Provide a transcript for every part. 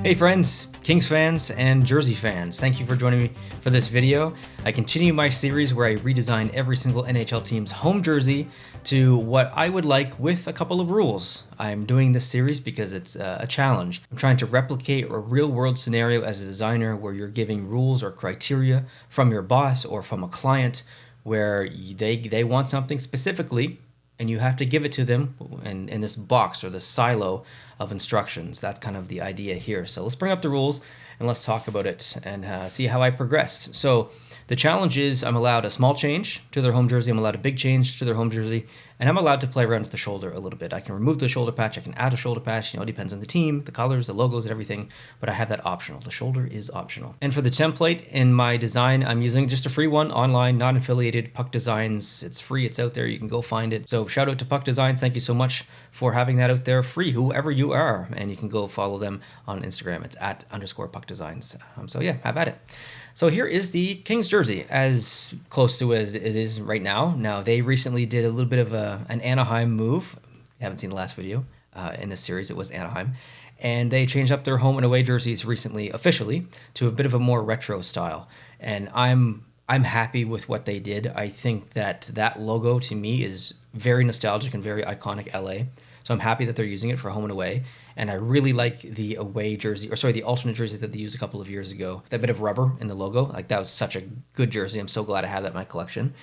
Hey friends, Kings fans and Jersey fans, thank you for joining me for this video. I continue my series where I redesign every single NHL team's home jersey to what I would like with a couple of rules. I'm doing this series because it's a challenge. I'm trying to replicate a real world scenario as a designer where you're giving rules or criteria from your boss or from a client where they want something specifically and you have to give it to them in this box or this silo of instructions. That's kind of the idea here. So let's bring up the rules and let's talk about it and see how I progressed. So the challenge is I'm allowed a small change to their home jersey, I'm allowed a big change to their home jersey, and I'm allowed to play around with the shoulder a little bit. I can remove the shoulder patch, I can add a shoulder patch, it depends on the team, the colors, the logos, and everything, but I have that optional. The shoulder is optional. And for the template in my design, I'm using just a free one online, non-affiliated, Puck Designs. It's free, it's out there, you can go find it. So shout out to Puck Designs, thank you so much for having that out there free, whoever you are, and you can go follow them on Instagram. It's @_Puck Designs. So yeah, have at it. So here is the Kings jersey, as close to as it is right now. Now, they recently did a little bit of an Anaheim move. If you haven't seen the last video in this series, it was Anaheim. And they changed up their home and away jerseys recently, officially, to a bit of a more retro style. And I'm happy with what they did. I think that logo, to me, is very nostalgic and very iconic LA. So I'm happy that they're using it for home and away. And I really like the away jersey, the alternate jersey that they used a couple of years ago. That bit of rubber in the logo, like that was such a good jersey. I'm so glad I have that in my collection.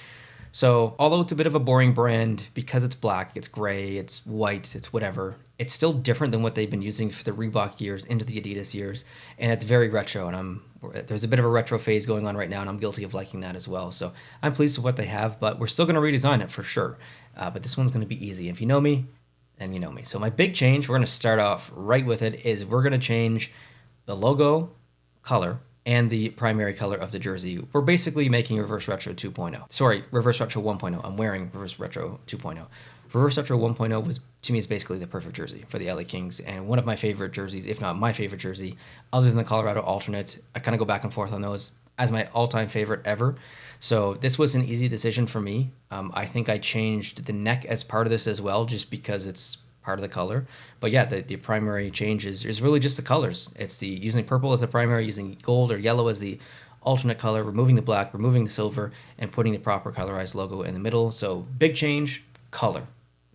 So although it's a bit of a boring brand, because it's black, it's gray, it's white, it's whatever, it's still different than what they've been using for the Reebok years into the Adidas years. And it's very retro, and there's a bit of a retro phase going on right now, and I'm guilty of liking that as well. So I'm pleased with what they have, but we're still going to redesign it for sure. But this one's going to be easy. If you know me, and you know me. So my big change, we're going to start off right with it, is we're going to change the logo color and the primary color of the jersey. We're basically making Reverse Retro 2.0. Sorry, Reverse Retro 1.0. I'm wearing Reverse Retro 2.0. Reverse Retro 1.0 was, to me, is basically the perfect jersey for the LA Kings, and one of my favorite jerseys, if not my favorite jersey, other than the Colorado alternate. I kind of go back and forth on those as my all-time favorite ever. So this was an easy decision for me. I think I changed the neck as part of this as well, just because it's part of the color. But yeah, the primary change is really just the colors. It's using purple as the primary, using gold or yellow as the alternate color, removing the black, removing the silver, and putting the proper colorized logo in the middle. So big change, color.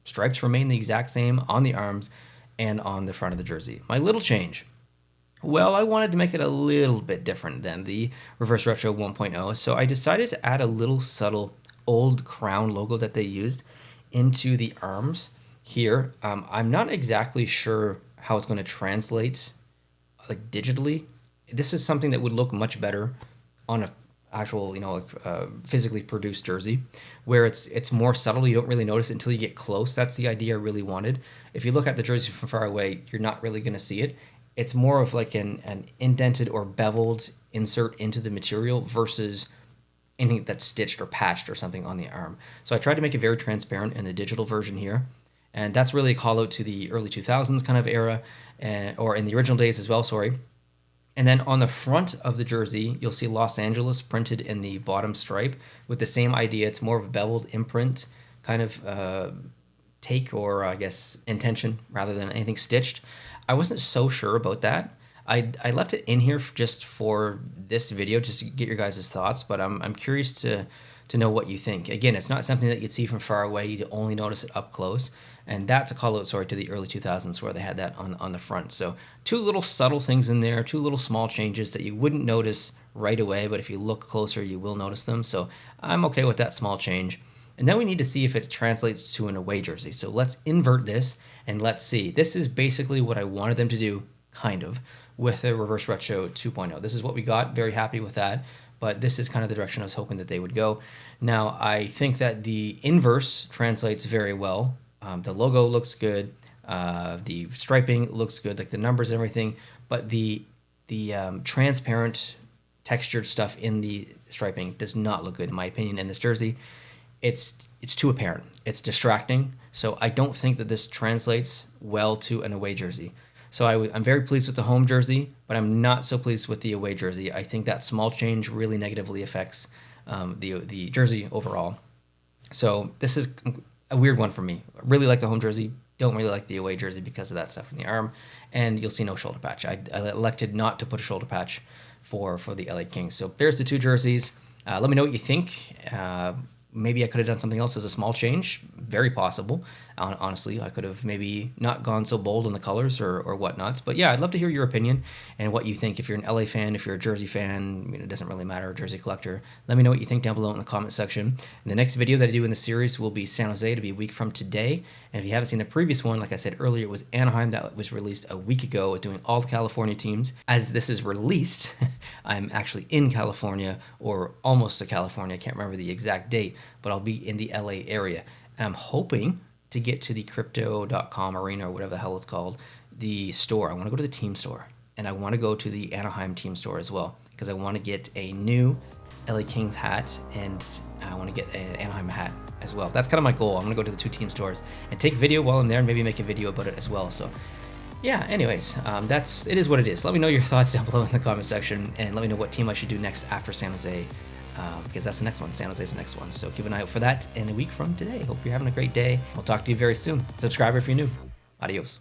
Stripes remain the exact same on the arms and on the front of the jersey. My little change, well, I wanted to make it a little bit different than the Reverse Retro 1.0, so I decided to add a little subtle old crown logo that they used into the arms here. I'm not exactly sure how it's going to translate like digitally. This is something that would look much better on a actual, physically produced jersey, where it's more subtle. You don't really notice it until you get close. That's the idea I really wanted. If you look at the jersey from far away, you're not really going to see it. It's more of like an indented or beveled insert into the material versus anything that's stitched or patched or something on the arm. So I tried to make it very transparent in the digital version here. And that's really a call out to the early 2000s kind of era, or in the original days as well, sorry. And then on the front of the jersey, you'll see Los Angeles printed in the bottom stripe with the same idea. It's more of a beveled imprint kind of take, or I guess intention, rather than anything stitched. I wasn't so sure about that. I left it in here just for this video, just to get your guys' thoughts, but I'm curious to know what you think. Again, it's not something that you'd see from far away. You'd only notice it up close. And that's a call out, to the early 2000s where they had that on the front. So two little subtle things in there, two little small changes that you wouldn't notice right away, but if you look closer, you will notice them. So I'm okay with that small change. And then we need to see if it translates to an away jersey. So let's invert this and let's see. This is basically what I wanted them to do, kind of, with a Reverse Retro 2.0. This is what we got. Very happy with that. But this is kind of the direction I was hoping that they would go. Now, I think that the inverse translates very well. The logo looks good. The striping looks good, like the numbers and everything. But the transparent textured stuff in the striping does not look good, in my opinion, in this jersey. It's too apparent. It's distracting. So I don't think that this translates well to an away jersey. So I'm very pleased with the home jersey, but I'm not so pleased with the away jersey. I think that small change really negatively affects the jersey overall. So this is a weird one for me. I really like the home jersey, don't really like the away jersey because of that stuff in the arm, and you'll see no shoulder patch. I elected not to put a shoulder patch for the LA Kings. So there's the 2 jerseys. Let me know what you think. Maybe I could have done something else as a small change. Very possible. Honestly, I could have maybe not gone so bold in the colors or whatnots. But yeah, I'd love to hear your opinion and what you think. If you're an LA fan, if you're a jersey fan, it doesn't really matter, jersey collector. Let me know what you think down below in the comment section. And the next video that I do in the series will be San Jose. It'll be a week from today. And if you haven't seen the previous one, like I said earlier, it was Anaheim. That was released a week ago, doing all the California teams. As this is released, I'm actually in California, or almost to California. I can't remember the exact date, but I'll be in the LA area. And I'm hoping to get to the crypto.com arena, or whatever the hell it's called, the store. I want to go to the team store, and I want to go to the Anaheim team store as well, because I want to get a new LA Kings hat, and I want to get an Anaheim hat as well. That's kind of my goal. I'm going to go to the 2 team stores and take video while I'm there, and maybe make a video about it as well. So yeah, anyways, it is what it is. Let me know your thoughts down below in the comment section, and let me know what team I should do next after San Jose. Because that's the next one. San Jose is the next one. So keep an eye out for that in a week from today. Hope you're having a great day. We'll talk to you very soon. Subscribe if you're new. Adios.